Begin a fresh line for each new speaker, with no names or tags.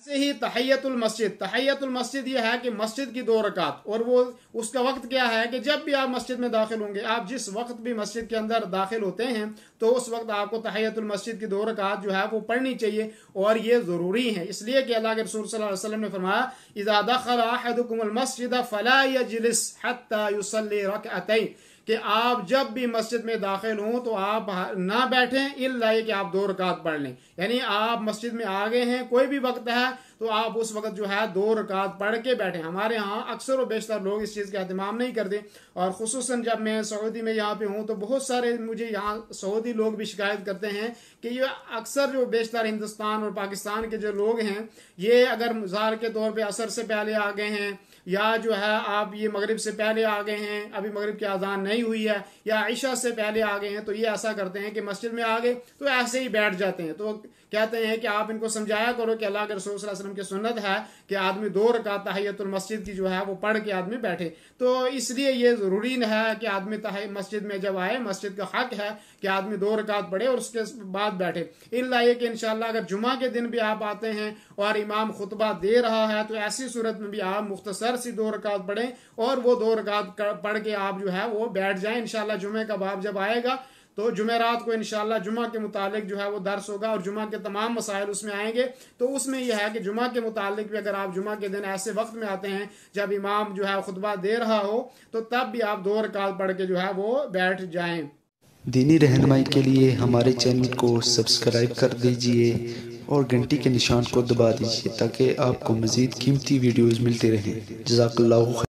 ऐसे ही तहियतुल मस्जिद ये है कि मस्जिद की 2 रकात, और वो उसका वक्त क्या है कि जब भी आप मस्जिद में दाखिल होंगे, आप जिस वक्त भी मस्जिद के अंदर दाखिल होते हैं तो उस वक्त आपको तहियतुल मस्जिद की 2 रकात जो है वो पढ़नी चाहिए, और ये ज़रूरी है। इसलिए कि अल्लाह के रसूल सल्लल्लाहु अलैहि वसल्लम ने फरमाया, इज़ा दखल अहदुकुमुल मस्जिद फला यजलिस हत्ता युसल्ली रकअतैन, कि आप जब भी मस्जिद में दाखिल हों तो आप ना बैठें इल्ला कि आप 2 रकात पढ़ लें। यानी आप मस्जिद में आ गए हैं, कोई भी वक्त है तो आप उस वक्त जो है 2 रकात पढ़ के बैठें। हमारे यहाँ अक्सर व बेशतर लोग इस चीज़ का एहतमाम नहीं करते, और खुसूसन जब मैं सऊदी में यहाँ पे हूँ तो बहुत सारे मुझे यहाँ सऊदी लोग भी शिकायत करते हैं कि ये अक्सर जो बेशतर हिंदुस्तान और पाकिस्तान के जो लोग हैं, ये अगर मुज़ाहर के तौर पर असर से पहले आ गए हैं, या जो है आप ये मगरिब से पहले आ गए हैं, अभी मगरिब की अजान नहीं हुई है, या इशा से पहले आ गए हैं, तो ये ऐसा करते हैं कि मस्जिद में आ गए तो ऐसे ही बैठ जाते हैं। तो कहते हैं कि आप इनको समझाया करो कि अल्लाह के रसूल सल्लल्लाहु अलैहि वसल्लम की सुन्नत है कि आदमी 2 रकात तहियतुल मस्जिद की जो है वो पढ़ के आदमी बैठे। तो इसलिए ये ज़रूरी है कि आदमी मस्जिद में जब आए, मस्जिद का हक है कि आदमी 2 रकात पढ़े और उसके बाद बैठे। इल्ला ये कि इंशाअल्लाह अगर जुमा के दिन भी आप आते हैं और इमाम खुतबा दे रहा है तो ऐसी सूरत में भी आप मुख्तसर सी 2 रकात पढ़ें, और वो 2 रकात पढ़ के आप जो है वो बैठ जाएं। इंशाअल्लाह जुमे का बाब जब आएगा तो जुमेरात को इंशाअल्लाह जुमा के मुतालिक जो है वो दर्स होगा, और जुमा के तमाम मसाइल उसमें आएंगे। तो उसमें यह है कि जुमा के मुतालिक भी अगर आप जुमा के दिन ऐसे वक्त में आते हैं जब इमाम जो है खुतबा दे रहा हो, तो तब भी आप 2 रकात पढ़ के जो है वो बैठ जाएं।
दीनी रहनुमाई के लिए हमारे चैनल को सब्सक्राइब कर दीजिए और घंटी के निशान को दबा दीजिए ताकि आपको मज़ीद कीमती वीडियोज़ मिलते रहें। जज़ाकल्लाहु खैर।